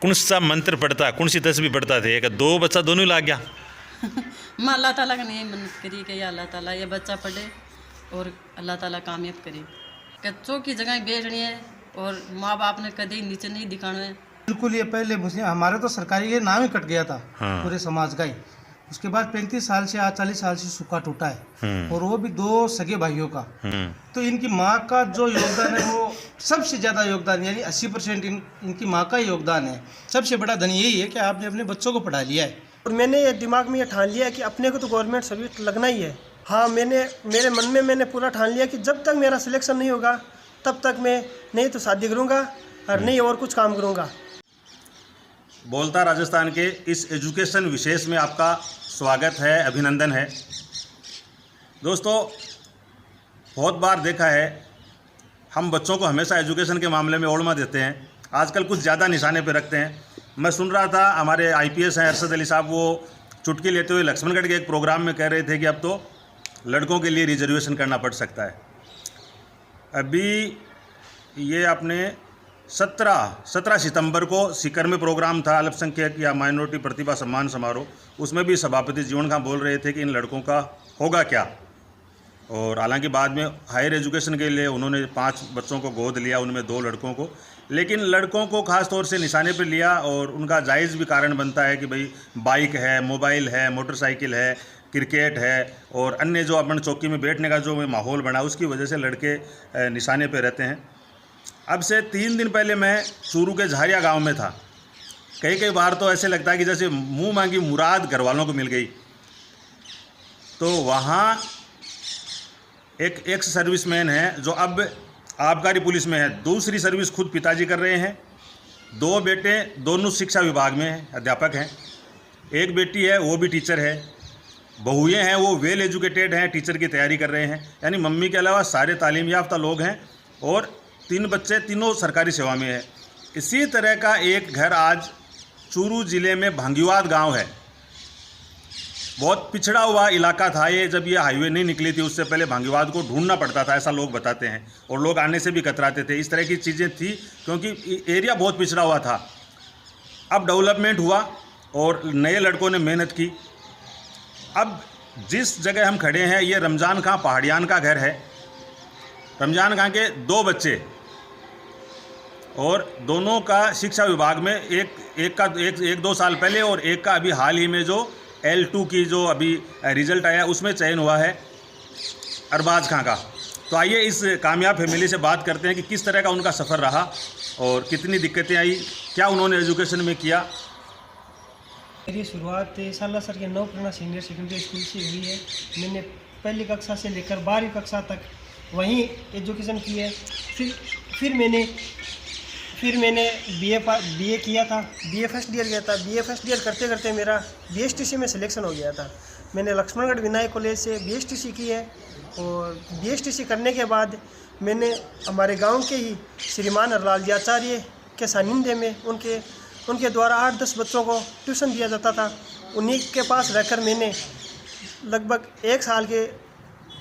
कौन सा मंत्र पढ़ता, कौन सी तस्वीर पढ़ता थे कि दो बच्चा दोनों लाग गया? मैं अल्लाह ताला का नहीं मन्नत करी कि या अल्लाह ताला ये बच्चा पढ़े और अल्लाह ताला कामयाब करे, कच्चों की जगह बेचनी है और माँ बाप ने कभी नीचे नहीं दिखाना है। बिल्कुल, ये पहले मुस्लिम हमारे तो सरकारी ये नाम ही कट गया था। हाँ। पूरे समाज का ही। उसके बाद 35 साल से आज 40 साल से सूखा टूटा है और वो भी 2 सगे भाइयों का। तो इनकी माँ का जो योगदान है वो सबसे ज़्यादा योगदान, यानी 80% इनकी माँ का योगदान है। सबसे बड़ा धन यही है कि आपने अपने बच्चों को पढ़ा लिया है। और मैंने ये दिमाग में ये ठान लिया है कि अपने को तो गवर्नमेंट सर्विस लगना ही है। हाँ, मेरे मन में मैंने पूरा ठान लिया कि जब तक मेरा सिलेक्शन नहीं होगा तब तक मैं नहीं तो शादी करूँगा और नहीं और कुछ काम करूँगा। बोलता राजस्थान के इस एजुकेशन विशेष में आपका स्वागत है, अभिनंदन है। दोस्तों, बहुत बार देखा है हम बच्चों को हमेशा एजुकेशन के मामले में ओढ़मा देते हैं, आजकल कुछ ज़्यादा निशाने पे रखते हैं। मैं सुन रहा था हमारे आईपीएस हैं अरशद अली साहब, वो चुटकी लेते हुए लक्ष्मणगढ़ के एक प्रोग्राम में कह रहे थे कि अब तो लड़कों के लिए रिजर्वेशन करना पड़ सकता है। अभी ये आपने 17 सितंबर को सीकर में प्रोग्राम था अल्पसंख्यक या माइनॉरिटी प्रतिभा सम्मान समारोह, उसमें भी सभापति जीवन खां बोल रहे थे कि इन लड़कों का होगा क्या। और हालांकि बाद में हायर एजुकेशन के लिए उन्होंने 5 बच्चों को गोद लिया, उनमें 2 लड़कों को, लेकिन लड़कों को खास तौर से निशाने पर लिया। और उनका जायज़ भी कारण बनता है कि भाई बाइक है, मोबाइल है, मोटरसाइकिल है, क्रिकेट है और अन्य जो अपन चौकी में बैठने का जो माहौल बना, उसकी वजह से लड़के निशाने पर रहते हैं। अब से 3 दिन पहले मैं चूरू के झारिया गांव में था। कई बार तो ऐसे लगता है कि जैसे मुंह मांगी मुराद घर वालों को मिल गई। तो वहाँ एक एक्स सर्विसमैन है जो अब आबकारी पुलिस में है, दूसरी सर्विस खुद पिताजी कर रहे हैं। 2 बेटे दोनों शिक्षा विभाग में हैं, अध्यापक हैं। एक बेटी है वो भी टीचर है। बहुएँ हैं वो वेल एजुकेटेड हैं, टीचर की तैयारी कर रहे हैं। यानी मम्मी के अलावा सारे तालीम याफ्ता लोग हैं और 3 बच्चे तीनों सरकारी सेवा में है। इसी तरह का एक घर आज चूरू ज़िले में भांगीवाद गांव है। बहुत पिछड़ा हुआ इलाका था ये, जब ये हाईवे नहीं निकली थी उससे पहले भांगीवाद को ढूंढना पड़ता था, ऐसा लोग बताते हैं, और लोग आने से भी कतराते थे। इस तरह की चीज़ें थी क्योंकि एरिया बहुत पिछड़ा हुआ था। अब डेवलपमेंट हुआ और नए लड़कों ने मेहनत की। अब जिस जगह हम खड़े हैं ये रमज़ान खां पहाड़ियान का घर है। रमज़ान खां के 2 बच्चे और दोनों का शिक्षा विभाग में एक 2 साल पहले और एक का अभी हाल ही में जो L2 की जो अभी रिज़ल्ट आया उसमें चयन हुआ है अरबाज खां का। तो आइए इस कामयाब फैमिली से बात करते हैं कि किस तरह का उनका सफ़र रहा और कितनी दिक्कतें आई, क्या उन्होंने एजुकेशन में किया। मेरी शुरुआत सालासर के नवप्रेरणा सीनियर सेकेंडरी स्कूल से हुई है। मैंने पहली कक्षा से लेकर 12वीं कक्षा तक वहीं एजुकेशन की है। फिर मैंने बीए किया था, बीए फर्स्ट ईयर किया था। बीए फर्स्ट ईयर करते करते मेरा बीएसटीसी में सिलेक्शन हो गया था। मैंने लक्ष्मणगढ़ विनायक कॉलेज से बीएसटीसी की है और बीएसटीसी करने के बाद मैंने हमारे गांव के ही श्रीमान हरलाल जी आचार्य के सानिध्य में उनके द्वारा 8-10 बच्चों को ट्यूशन दिया जाता था। उन्हीं के पास रहकर मैंने लगभग 1 साल के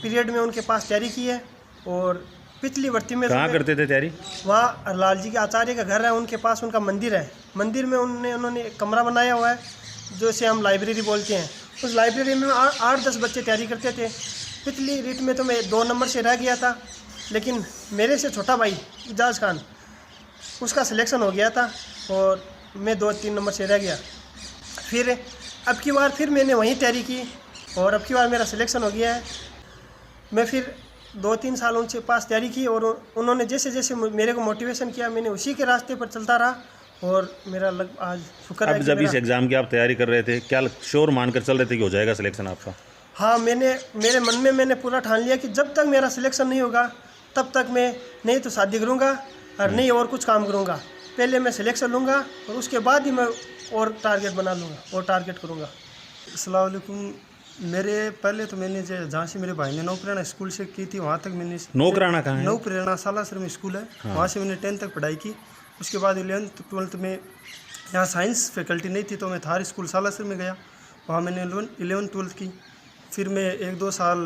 पीरियड में उनके पास तैयारी की है। और पिछली भर्ती में कहाँ करते थे तैयारी? वहाँ हरलाल जी के आचार्य का घर है, उनके पास उनका मंदिर है। मंदिर में उन्होंने एक कमरा बनाया हुआ है जो इसे हम लाइब्रेरी बोलते हैं। उस लाइब्रेरी में 8-10 बच्चे तैयारी करते थे। पिछली रीट में तो मैं 2 नंबर से रह गया था, लेकिन मेरे से छोटा भाई इजाज़ खान, उसका सिलेक्शन हो गया था और मैं 2-3 नंबर से रह गया। फिर अब की बार फिर मैंने वहीं तैयारी की और अब की बार मेरा सिलेक्शन हो गया है। मैं फिर 2-3 साल उनसे पास तैयारी की और उन्होंने जैसे जैसे मेरे को मोटिवेशन किया, मैंने उसी के रास्ते पर चलता रहा और मेरा आज शुक्र है। अब जब इस एग्ज़ाम की आप तैयारी कर रहे थे, क्या श्योर मानकर चल रहे थे कि हो जाएगा सिलेक्शन आपका? हाँ, मेरे मन में मैंने पूरा ठान लिया कि जब तक मेरा सिलेक्शन नहीं होगा तब तक मैं नहीं तो शादी करूँगा और नहीं और कुछ काम करूँगा। पहले मैं सिलेक्शन लूँगा और उसके बाद ही मैं और टारगेट बना लूँगा और टारगेट करूँगा। अस्सलाम वालेकुम। मेरे पहले तो मैंने जहाँ से मेरे भाई ने नवप्रेरणा स्कूल से की थी वहाँ तक मैंने। नवप्रेरणा कहाँ है? नवप्रेरणा सालासर में स्कूल है। हाँ। वहाँ से मैंने 10th तक पढ़ाई की। उसके बाद 11th 12th में यहाँ साइंस फैकल्टी नहीं थी तो मैं थार स्कूल सालासर में गया, वहाँ मैंने 11th 12th की। फिर मैं 1-2 साल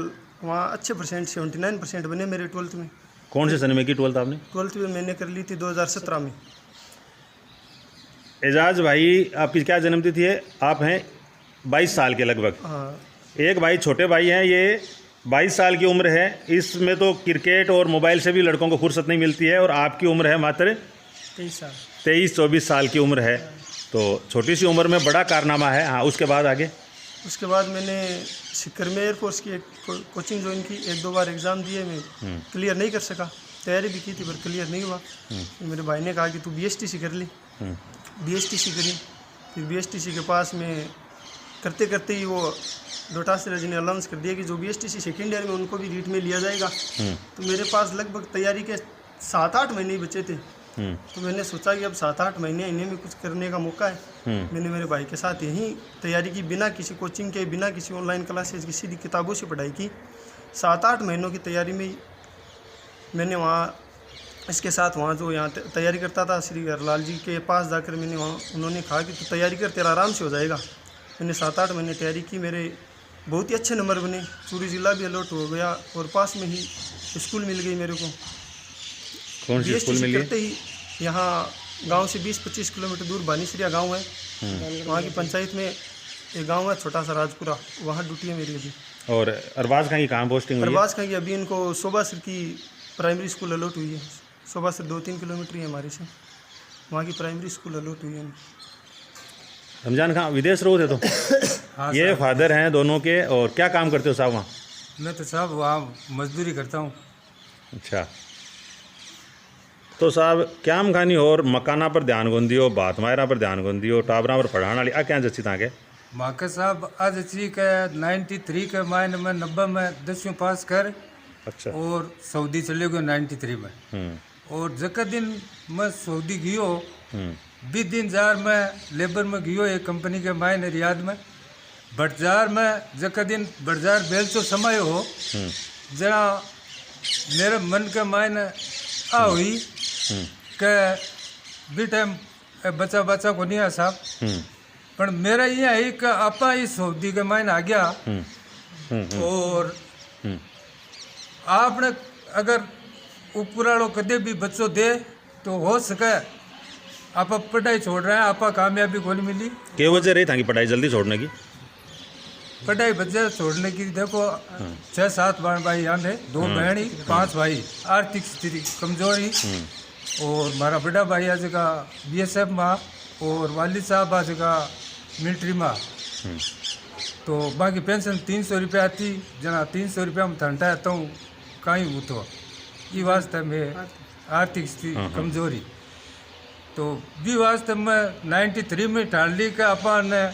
वहाँ अच्छे परसेंट 79% बने मेरे 12th में। कौन से सन में की 12th आपने? 12th में मैंने कर ली थी 2017 में। एजाज भाई, आपकी क्या जन्मतिथि है? आप हैं 22 साल के लगभग। हाँ। एक भाई छोटे भाई हैं, ये 22 साल की उम्र है। इसमें तो क्रिकेट और मोबाइल से भी लड़कों को फुर्सत नहीं मिलती है, और आपकी उम्र है मात्र 23 साल। 23-24 साल की उम्र है। तो छोटी सी उम्र में बड़ा कारनामा है। हाँ, उसके बाद आगे? उसके बाद मैंने सिक्कर में एयरफोर्स की एक कोचिंग ज्वाइन की। 1-2 बार एग्ज़ाम दिए, मैं क्लियर नहीं कर सका। तैयारी भी की थी पर क्लियर नहीं हुआ। फिर मेरे भाई ने कहा कि तू BSTC कर ली। BSTC करी। फिर BSTC के पास में करते करते ही वो डोटा से जी ने अनाउंस कर दिया कि जो BSTC सेकेंड ईयर में उनको भी रीट में लिया जाएगा। तो मेरे पास लगभग तैयारी के 7-8 महीने ही बचे थे। तो मैंने सोचा कि अब 7-8 महीने इन्हें भी कुछ करने का मौका है। मैंने मेरे भाई के साथ यहीं तैयारी की, बिना किसी कोचिंग के, बिना किसी ऑनलाइन क्लासेज की, सीधी किताबों से पढ़ाई की। 7-8 महीनों की तैयारी में ही मैंने वहाँ इसके साथ वहाँ जो यहाँ तैयारी करता था श्री हरलाल जी के पास जाकर मैंने वहाँ, उन्होंने कहा कि तू तैयारी कर, तेरा आराम से हो जाएगा। मैंने 7-8 महीने तैयारी की, मेरे बहुत ही अच्छे नंबर बने। चूरू जिला भी अलॉट हो गया और पास में ही स्कूल मिल गई मेरे को। कौन सी स्कूल मिली? करते ही यहाँ गांव से 20-25 किलोमीटर दूर बानीसरिया गांव है। वहाँ की पंचायत में एक गांव है छोटा सा राजपुरा, वहाँ ड्यूटी है मेरी अभी। और अरबाज खां की कहाँ पोस्टिंग हुई है? अरबाज खां की अभी इनको शोभासर की प्राइमरी स्कूल अलॉट हुई है। शोभासर 2-3 किलोमीटर ही है हमारे से, वहाँ की प्राइमरी स्कूल अलॉट हुई है। रमजान खां विदेश रहो थे तो? हाँ ये फादर हैं दोनों के। और क्या काम करते हो साहब वहाँ? मैं तो साहब वहाँ मजदूरी करता हूँ। अच्छा, तो साहब क्या खानी और मकाना पर ध्यान गोंदियो, बात मायरा पर ध्यान गोंदियो, टाबरा पर पढ़ाने वाली आ क्या जच्ची ताके? माके साहब आज अच्छी के 93 के मायने में 90 में 10वीं पास कर। अच्छा। और सऊदी चले गए 93 में। और जक दिन मैं सऊदी गयो, 20 दिन जार में लेबर में गयो एक कंपनी के मायने रियाद में। बटजार में जक दिन बटजार बेल तो समय हो जरा मेरे मन के मायने आ हुई के भी टाइम बच्चा बच्चा को नहीं आ साहब। पर मेरा ये है कि आपा इस सऊदी के मायने आ गया। और आपने अगर ऊपर वालों कदे भी बच्चों दे तो हो सके आप पढ़ाई छोड़ रहे हैं, आपा कामयाबी को नहीं मिली। क्या वजह रही था कि पढ़ाई जल्दी छोड़ने की? पढ़ाई बच्चे छोड़ने की देखो 6-7 भाई यहाँ है, 2 बहन ही, 5 भाई। आर्थिक स्थिति कमजोरी। और हमारा बड़ा भाई आज का BSF में, और वालिद साहब आज का मिलिट्री में। तो बाकी पेंशन 300 रुपया आती, जना 300 रुपया में ठंडा आता हूँ कहीं वो तो ये वास्ते में आर्थिक स्थिति कमजोरी। तो भी वास्ते में 93 में ठान ली का अपन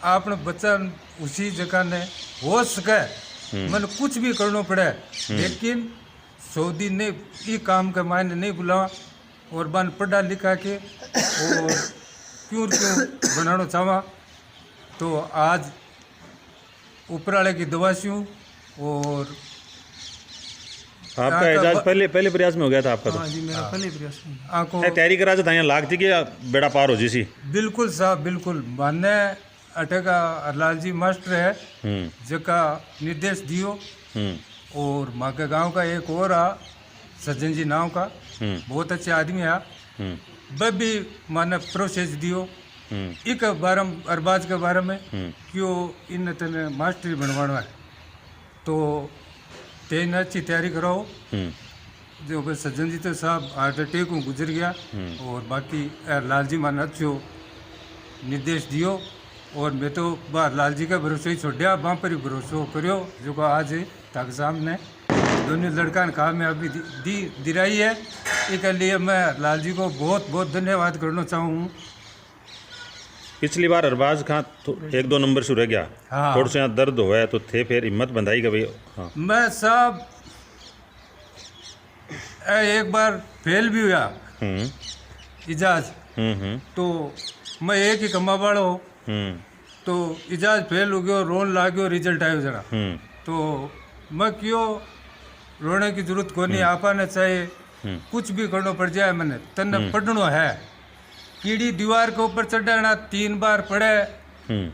आपने बच्चा उसी जगह ने हो सके मन कुछ भी करना पड़े, लेकिन सऊदी ने ये काम के मायने नहीं बुलावा। और बन पढ़ा लिखा के और क्यों बनाना चाहवा। तो आज ऊपर वाले की दवा से हूँ। और आपका एजाज पहले प्रयास में हो गया था आपका? हाँ जी, मेरा पहले प्रयास में आंखों तैयारी करा था यहाँ लाग थी कि बेड़ा पार हो जी? बिल्कुल साहब बिल्कुल। माने अटे का हरलाल जी मास्टर है जका निर्देश दियो। और माँ के गाँव का एक और आ सज्जन जी नाव का, बहुत अच्छे आदमी है। वह भी माने प्रोसेस दियो एक बारे में, अरबाज के बारे में क्यों इन तेने मास्टरी बनवाना है। तो तेन अच्छी तैयारी कराओ। जो भाई सज्जन जी तो साहब हार्ट अटैक में गुजर गया। और बाकी लाल जी माने अच्छो निर्देश दियो। और मैं तो बाहर लाल जी का भरोसा ही छोड़ा, वहाँ पर ही भरोसा करो जो को आज तक सामने दोनों लड़का ने कामयाबी दिलाई है। इसके लिए मैं लाल जी को बहुत बहुत धन्यवाद करना चाहूँ। पिछली बार अरबाज खां तो 1-2 नंबर से रह गया। हाँ। थोड़ा सा दर्द हुआ तो थे, फिर हिम्मत बंधाई का भाई। हाँ। मैं साहब एक बार फेल भी हुआ इजाज। तो मैं एक ही कमा वाला हूँ। तो इजाज फेल हो गयो, रोन ला गयो, रिजल्ट आयो जरा। तो मैं क्यों रोने की जरूरत को नहीं, आपा ने चाहे कुछ भी करना पड़ जाए, मैंने तन्ने पढ़ना है। कीड़ी दीवार के ऊपर चढ़ाना 3 बार पढ़े,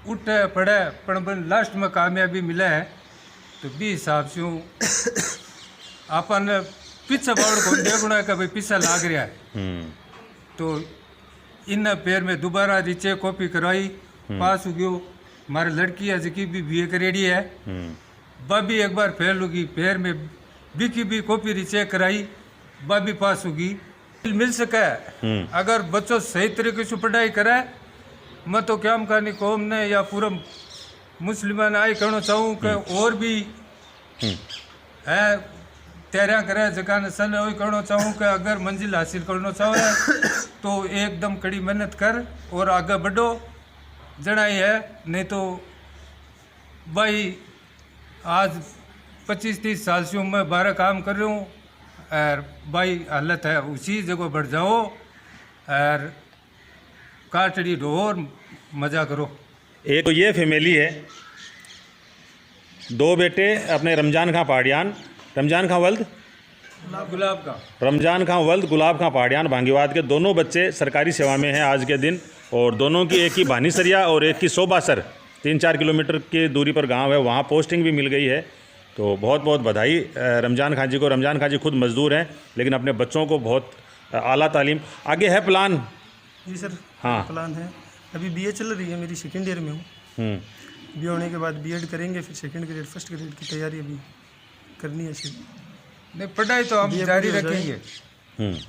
उठे पढ़े, पर लास्ट में कामयाबी मिला है। तो भी हिसाब से आपा ने पीछे बावड़ को देखना है कि भाई पीछे लाग रहा है। तो इन पैर में दोबारा रीचे कॉपी करवाई, पास हो गयो। हमारे लड़की है जिकी भी बीए करेडी है, वह भी एक बार फेल होगी, पैर में बिकी भी कॉपी रीचेक कराई, वह भी पास होगी। मिल सके अगर बच्चों सही तरीके से पढ़ाई करे, मैं तो क्या कहानी कौम ने या पूरा मुस्लिमान आई कहना चाहूँ कि और भी है तैयारियाँ करे जगह सन वही कहना चाहूँ कि अगर मंजिल हासिल करना चाहे तो एकदम कड़ी मेहनत कर और आगे बढ़ो जना ही है। नहीं तो भाई आज 25-30 साल से मैं 12 काम कर रहा हूँ और भाई हालत है उसी जगह बढ़ जाओ और काटड़ी ढोर मज़ा करो। एक तो ये फैमिली है, 2 बेटे अपने रमजान खां पहाड़ियान, रमजान खां वल्द गुलाब का रमजान खां वल्द गुलाब खां पहाड़ियान भांगीवाद के दोनों बच्चे सरकारी सेवा में हैं आज के दिन, और दोनों की एक की भानीसरिया और एक की सोबासर 3-4 किलोमीटर की दूरी पर गांव है, वहाँ पोस्टिंग भी मिल गई है। तो बहुत बहुत बधाई रमजान खां जी को। रमजान खां जी खुद मजदूर हैं लेकिन अपने बच्चों को बहुत आला तालीम। आगे है प्लान? जी सर, हाँ। प्लान है, अभी बीए चल रही है, मेरी सेकेंड ईयर में हूँ। बीए होने के बाद बीएड करेंगे, फिर सेकेंड ग्रेड फर्स्ट ग्रेड की तैयारी अभी करनी है सर। नहीं पढ़ाई तो हम जारी रखेंगे,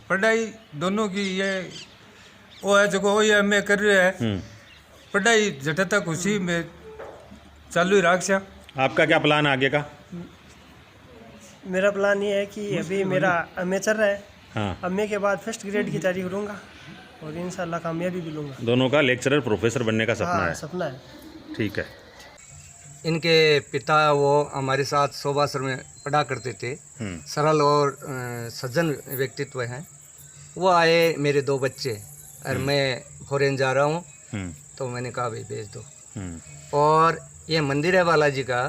पढ़ाई दोनों की ये वो है जो वो ये मैं कर रहे हैं पढ़ाई जट तक उसी में चालू ही राख से। आपका क्या प्लान है आगे का? मेरा प्लान ये है कि अभी मेरा एमए चल रहा है, हाँ, एमए के बाद फर्स्ट ग्रेड की तैयारी करूँगा और इंशाल्लाह कामयाबी भी लूँगा। दोनों का लेक्चरर प्रोफेसर बनने का सपना हाँ, है। सपना है। ठीक है। इनके पिता वो हमारे साथ सोबासर में पढ़ा करते थे, सरल और सज्जन व्यक्तित्व हैं। वो आए, मेरे 2 बच्चे और मैं फॉरेन जा रहा हूँ तो मैंने कहा भाई भेज दो। और ये मंदिर है बालाजी का,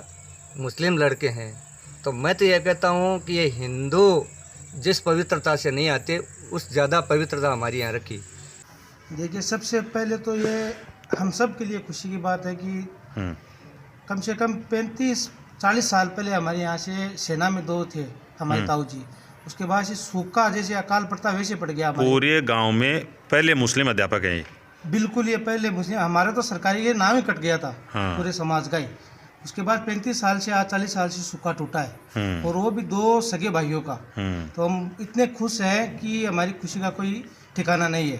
मुस्लिम लड़के हैं, तो मैं तो ये कहता हूँ कि ये हिंदू जिस पवित्रता से नहीं आते उस ज़्यादा पवित्रता हमारी यहाँ रखी। देखिए, सबसे पहले तो ये हम सब के लिए खुशी की बात है कि कम से कम 35-40 साल पहले हमारे यहाँ से सेना में 2 थे हमारे ताऊ जी। उसके बाद से सूखा जैसे अकाल पड़ता वैसे पड़ गया हमारे पूरे गांव में पहले मुस्लिम अध्यापक हैं ये। बिल्कुल, ये पहले मुस्लिम, हमारे तो सरकारी ये नाम ही कट गया था हाँ। पूरे समाज का ही। उसके बाद 35 साल से आज 40 साल से सूखा टूटा है और वो भी 2 सगे भाइयों का। तो हम इतने खुश हैं कि हमारी खुशी का कोई ठिकाना नहीं है।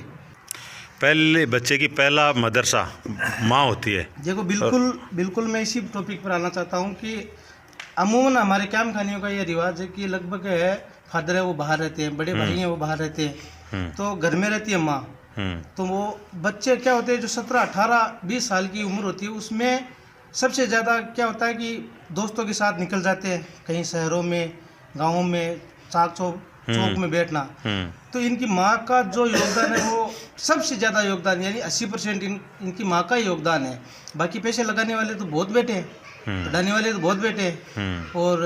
पहले बच्चे की पहला मदरसा माँ होती है। देखो, बिल्कुल मैं इसी टॉपिक पर आना चाहता हूँ कि अमूमन हमारे कैम खानियों का ये रिवाज है कि लगभग है फादर है वो बाहर रहते हैं, बड़े भाई हैं वो बाहर रहते हैं, तो घर में रहती है माँ। तो वो बच्चे क्या होते हैं जो 17, 18, 20 साल की उम्र होती है, उसमें सबसे ज़्यादा क्या होता है कि दोस्तों के साथ निकल जाते हैं कहीं शहरों में, गाँवों में, चौक में बैठना। तो इनकी माँ का जो योगदान है वो सबसे ज़्यादा योगदान, यानी 80% इनकी माँ का योगदान है। बाकी पैसे लगाने वाले तो बहुत बैठे हैं, पढ़ाने वाले तो बहुत बैठे हैं और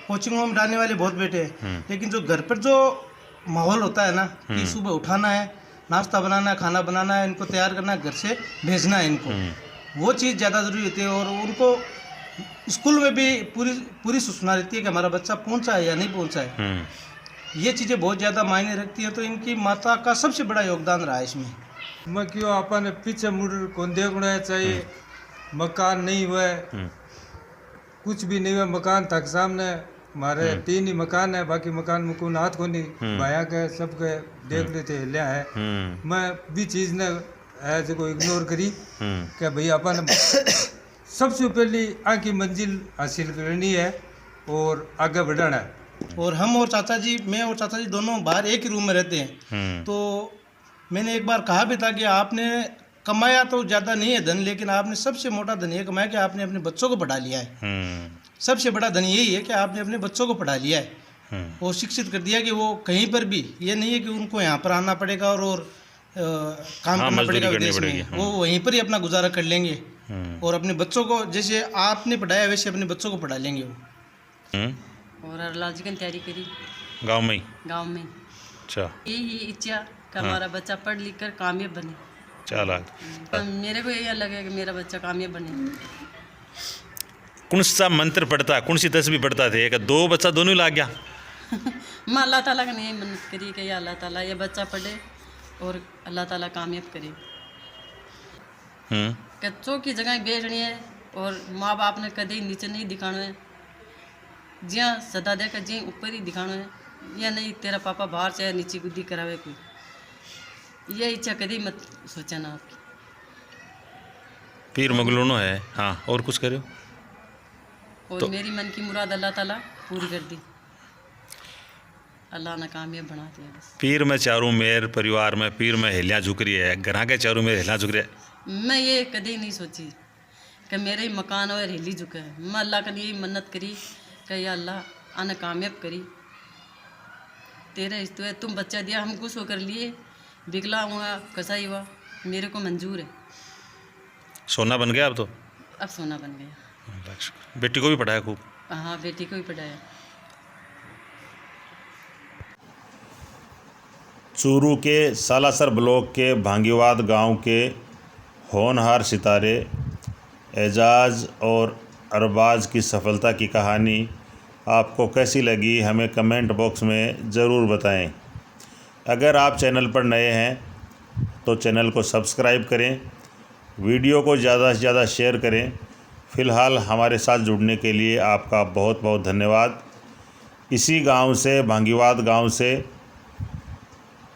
कोचिंगों में डालने वाले बहुत बैठे हैं, लेकिन जो घर पर जो माहौल होता है ना कि सुबह उठाना है, नाश्ता बनाना है, खाना बनाना है, इनको तैयार करना है, घर से भेजना है इनको, वो चीज़ ज़्यादा ज़रूरी होती है। और उनको स्कूल में भी पूरी सूचना रहती है कि हमारा बच्चा पहुंचा है या नहीं पहुंचा है। ये चीज़ें बहुत ज़्यादा मायने रखती हैं। तो इनकी माता का सबसे बड़ा योगदान रहा है इसमें। मैं क्यों अपन पीछे मुड़ कौन देखना चाहिए, मकान नहीं हुआ है, कुछ भी नहीं हुआ, मकान तक सामने हमारे 3 ही मकान है, बाकी मकान में कोई हाथ को नहीं भाया के सबके देख लेते लिया है। मैं भी चीज़ ने है जो इग्नोर करी कि भाई अपन सबसे पहली आगे मंजिल हासिल करनी है और आगे बढ़ाना है। और हम और चाचा जी, मैं और चाचा जी दोनों बाहर एक ही रूम में रहते हैं। तो मैंने एक बार कहा भी था कि आपने कमाया तो ज़्यादा नहीं है धन, लेकिन आपने सबसे मोटा धन ये कमाया कि आपने अपने बच्चों को पढ़ा लिया है। सबसे बड़ा धन यही है कि आपने अपने बच्चों को पढ़ा लिया है और शिक्षित कर दिया कि वो कहीं पर भी, ये नहीं है कि उनको यहाँ पर आना पड़ेगा और काम करना पड़ेगा विदेश में, वो वहीं पर ही अपना गुजारा कर लेंगे और अपने बच्चों को जैसे आपने पढ़ाया वैसे अपने बच्चों को पढ़ा लेंगे वो। और अरलाजी की तैयारी करी गांव में। अच्छा, यही इच्छा कि हमारा बच्चा पढ़ लिख कर कामयाब बने। चला, तो मेरे को यही लगे कि मेरा बच्चा कामयाब बने। कौन सा मंत्र पढ़ता, कौन सी तस्वीर पढ़ता थे? 2 बच्चा दोनों लाग गया। मैं अल्लाह ताला का नहीं मन्नत करी कि या अल्लाह ताला ये बच्चा पढ़े और अल्लाह ताला कामयाब करे। हम्म, कच्चों की जगह बेचनी है और माँ बाप ने कभी नीचे नहीं दिखाना है, जिया सदा देखा जी ऊपर ही दिखाना है, या नहीं तेरा पापा बाहर चाहे नीचे गुद्दी करावे कोई, ये इच्छा कभी मत सोचना आपकी। पीर मगलूनो है। हाँ, और कुछ करो। और मेरी मन की मुराद अल्लाह ताला पूरी कर दी, अल्लाह ने कामयाब बना दिया बस। पीर में चारों मेर परिवार में पीर में हिलियाँ झुक रही है, घर के चारों मेर हिलियाँ झुक रही है। मैं ये कभी नहीं सोची कि मेरे ही मकान और हिली झुके है। मैं अल्लाह के लिए मन्नत करी कि या अल्लाह आने कामयाब करी, तेरे इस तो तुम बच्चा दिया हम कुछ कर लिए, बिगला हुआ कसाई हुआ मेरे को मंजूर है। सोना बन गया अब तो। अब सोना बन गया। बेटी को भी पढ़ाया खूब। हाँ, बेटी को भी पढ़ाया। चूरू के सालासर ब्लॉक के भांगीवाद गांव के होनहार सितारे एजाज और अरबाज की सफलता की कहानी आपको कैसी लगी हमें कमेंट बॉक्स में ज़रूर बताएं। अगर आप चैनल पर नए हैं तो चैनल को सब्सक्राइब करें, वीडियो को ज़्यादा से ज़्यादा शेयर करें। फ़िलहाल हमारे साथ जुड़ने के लिए आपका बहुत बहुत धन्यवाद। इसी गांव से, भांगीवाद गांव से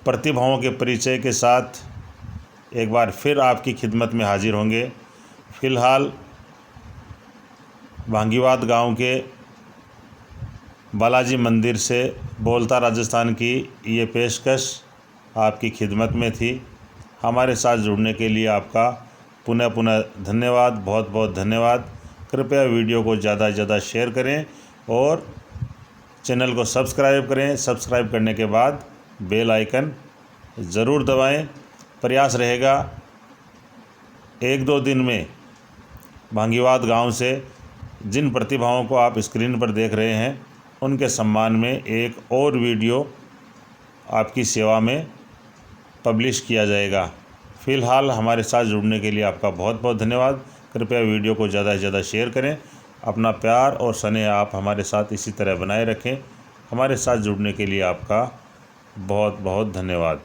प्रतिभाओं के परिचय के साथ एक बार फिर आपकी खिदमत में हाजिर होंगे। फ़िलहाल भांगीवाद गांव के बालाजी मंदिर से बोलता राजस्थान की ये पेशकश आपकी खिदमत में थी। हमारे साथ जुड़ने के लिए आपका पुनः पुनः धन्यवाद, बहुत बहुत धन्यवाद। कृपया वीडियो को ज़्यादा से ज़्यादा शेयर करें और चैनल को सब्सक्राइब करें। सब्सक्राइब करने के बाद बेल आइकन ज़रूर दबाएं। प्रयास रहेगा 1-2 दिन में भांगीवाद गांव से जिन प्रतिभाओं को आप स्क्रीन पर देख रहे हैं उनके सम्मान में एक और वीडियो आपकी सेवा में पब्लिश किया जाएगा। फ़िलहाल हमारे साथ जुड़ने के लिए आपका बहुत बहुत धन्यवाद। कृपया वीडियो को ज़्यादा से ज़्यादा शेयर करें। अपना प्यार और स्नेह आप हमारे साथ इसी तरह बनाए रखें। हमारे साथ जुड़ने के लिए आपका बहुत बहुत धन्यवाद।